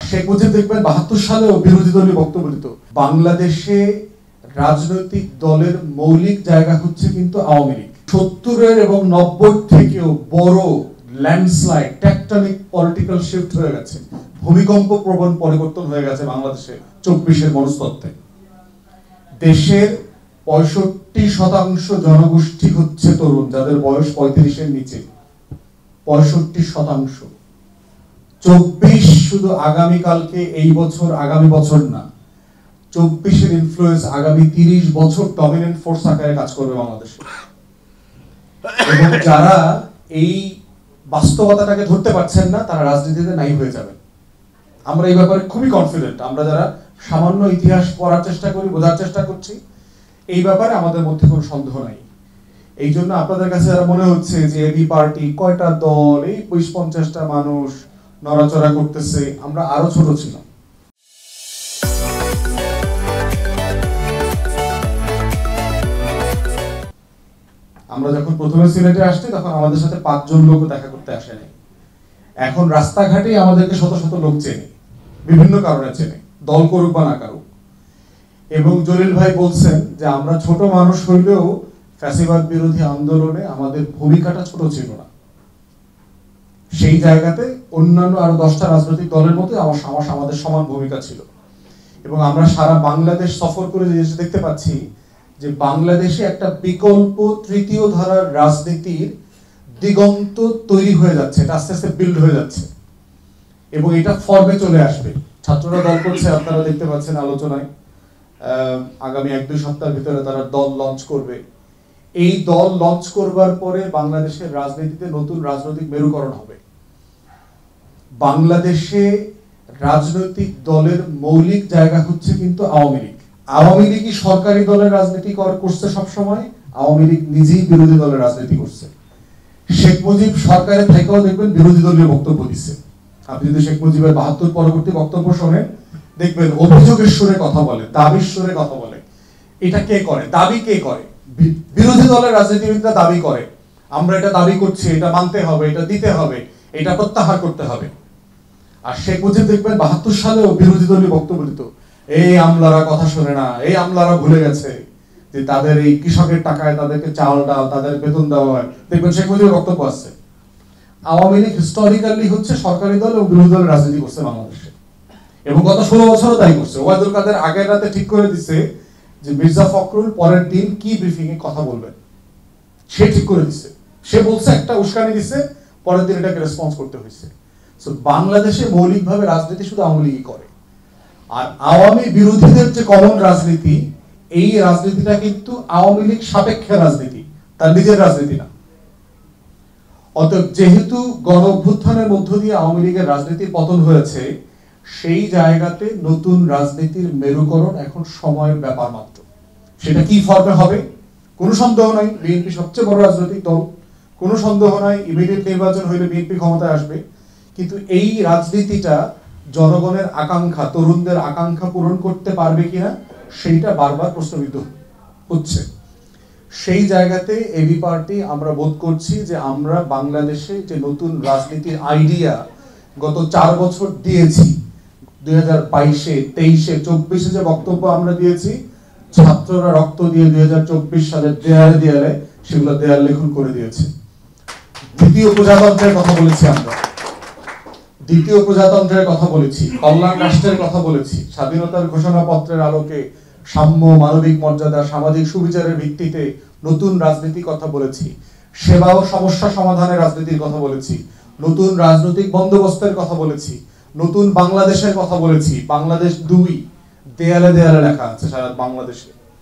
শেখ মুজিব দেখবেন ৭২ সালেও বিরোধী দলীয় বক্তব্য দিত। বাংলাদেশে রাজনৈতিক দলের মৌলিক জায়গা হচ্ছে কিন্তু আওয়ামী লীগ। ৭০-এর এবং ৯০ থেকেও বড় ল্যান্ডস্লাইড, টেকটনিক পলিটিক্যাল শিফট হয়ে গেছে, ভূমিকম্প প্রবণ পরিবর্তন হয়ে গেছে বাংলাদেশে ২৪-এর মনস্তত্ত্বে। দেশের ৬৫% জনগোষ্ঠী হচ্ছে তরুণ, যাদের বয়স ৩৫-এর নিচে। ৬৫%। ২৪ শুধু আগামীকালকে, এই বছর, আগামী বছর না, ২৪-এর ইনফ্লুয়েন্স আগামী ৩০ বছর ডমিনেন্ট ফোর্স আকারে কাজ করবে বাংলাদেশে। এবং যারা এই বাস্তবতাটাকে ধরতে পারছেন না, তারা রাজনীতিতে নাই হয়ে যাবে। আমরা এই ব্যাপারে খুবই কনফিডেন্ট। আমরা যারা সামান্য ইতিহাস পড়ার চেষ্টা করি, বোঝার চেষ্টা করছি, এই ব্যাপারে আমাদের মধ্যে কোনো সন্দেহ নাই। এই জন্য আপনাদের কাছে যারা মনে হচ্ছে যে এবি পার্টি কয়টা দল, এই ২৫-৫০টা মানুষ নড়াচড়া করতেছে, আমরা আরো ছোট ছিলাম। আমরা যখন প্রথমে সিলেটে আসছি, তখন আমাদের সাথে ৫ জন লোক দেখা করতে আসে নাই। এখন রাস্তাঘাটে আমাদেরকে শত শত লোক চেনে, বিভিন্ন কারণে চেনে, দল করুক বা না করুক। এবং জলিল ভাই বলছেন যে আমরা ছোট মানুষ হইলেও ফ্যাসিবাদ বিরোধী আন্দোলনে আমাদের ভূমিকাটা ছোট ছিল না। সেই জায়গাতে অন্যান্য আরো 10টা রাজনৈতিক দলের মতো আমাদের সমান ভূমিকা ছিল। এবং আমরা সারা বাংলাদেশ সফর করে যে জিনিস দেখতে পাচ্ছি, যে বাংলাদেশে একটা বিকল্প তৃতীয় ধারার রাজনীতির দিগন্ত তৈরি হয়ে যাচ্ছে, এটা আস্তে আস্তে বিল্ড হয়ে যাচ্ছে এবং এটা ফর্মে চলে আসবে। ছাত্ররা দল করছে, আপনারা দেখতে পাচ্ছেন আলোচনায়। আগামী ১-২ সপ্তাহের ভিতরে তারা দল লঞ্চ করবে। এই দল লঞ্চ করবার পরে বাংলাদেশের রাজনীতিতে নতুন রাজনৈতিক মেরুকরণ হবে। বাংলাদেশে রাজনৈতিক দলের মৌলিক জায়গা হচ্ছে কিন্তু আওয়ামী লীগ। আওয়ামী লীগই সরকারি দলের রাজনীতি করছে সবসময়, আওয়ামী লীগ নিজেই বিরোধী দলের রাজনীতি করছে। শেখ মুজিব সরকারে থেকেও দেখবেন বিরোধী দলীয় বক্তব্য দিচ্ছে। আপনি যদি শেখ মুজিবের ৭২ পরবর্তী বক্তব্য শোনেন, দেখবেন অভিযোগের সুরে কথা বলে, দাবির সুরে কথা বলে। এটা কে করে? দাবি কে করে? বিরোধী দলের রাজনীতিবিদরা দাবি করে, আমরা এটা দাবি করছি, এটা মানতে হবে, এটা দিতে হবে, এটা প্রত্যাহার করতে হবে। আর শেখ মুজিব দেখবেন ৭২ সালেও বিরোধী দলীয় বক্তব্য দিত, এই আমলারা কথা শোনে না, এই আমলারা ভুলে গেছে যে তাদের এই কৃষকের টাকায় তাদেরকে চাল ডাল, তাদের বেতন দেওয়া হয়। দেখবেন শেখ মুজিবের বক্তব্য আছে। আওয়ামী লীগ হিস্টোরিক্যালি হচ্ছে সরকারি দল এবং বিরোধী দলের রাজনীতি করছে বাংলাদেশে, এবং গত ১৬ বছরও তাই করছে। ওবায়দুল কাদের আগের রাতে ঠিক করে দিছে যে মির্জা ফখরুল পরের দিন কি ব্রিফিং এ কথা বলবেন, সে ঠিক করে দিছে। সে বলছে, একটা উস্কানি দিছে, পরের দিন এটাকে রেসপন্স করতে হয়েছে। সো বাংলাদেশে মৌলিকভাবে রাজনীতি শুধু আওয়ামী লীগই করে। আর আওয়ামী বিরোধীদের যে কমন রাজনীতি, এই রাজনীতিটা কিন্তু আওয়ামী লীগ সাপেক্ষে রাজনীতি, তার নিজের রাজনীতি না। অতএব যেহেতু গণ অভ্যুত্থানের মধ্য দিয়ে আওয়ামী লীগের রাজনীতির পতন হয়েছে, সেই জায়গাতে নতুন রাজনীতির মেরুকরণ এখন সময়ের ব্যাপার মাত্র। সেটা কি ফর্মে হবে কোনো সন্দেহ নাই, বিএনপি সবচেয়ে বড় রাজনৈতিক দল, কোনো সন্দেহ নাই ইমিডিয়েট নির্বাচন হইলে বিএনপি ক্ষমতায় আসবে। কিন্তু এই রাজনীতিটা জনগণের আকাঙ্ক্ষা, তরুণদের আকাঙ্ক্ষা পূরণ করতে পারবে কিনা, সেইটা বারবার প্রশ্নবিদ্ধ হচ্ছে। সেই জায়গাতে এবি পার্টি আমরা বোধ করছি যে আমরা বাংলাদেশে যে নতুন রাজনীতির আইডিয়া গত ৪ বছর দিয়েছি, 2022-এ, 23-এ, 24-এ যে বক্তব্য আমরা দিয়েছি, ছাত্ররা রক্ত দিয়ে 2024 সালের দেয়ালে দেয়ালে সেগুলো দেয়াল লেখন করে দিয়েছে। দ্বিতীয় প্রজাতন্ত্রের কথা বলেছি আমরা, দ্বিতীয় প্রজাতন্ত্রের কথা বলেছি, কল্যাণ রাষ্ট্রের কথা বলেছি, স্বাধীনতার ঘোষণাপত্রের আলোকে সাম্য, মানবিক মর্যাদা, সামাজিক সুবিচারের ভিত্তিতে নতুন রাজনীতির কথা বলেছি, সেবা ও সমস্যা সমাধানের রাজনীতির কথা বলেছি, নতুন রাজনৈতিক বন্দোবস্তের কথা বলেছি, নতুন বাংলাদেশের কথা বলেছি। বাংলাদেশ 2 দেয়ালে দেয়ালে লেখা আছে সারা বাংলাদেশে।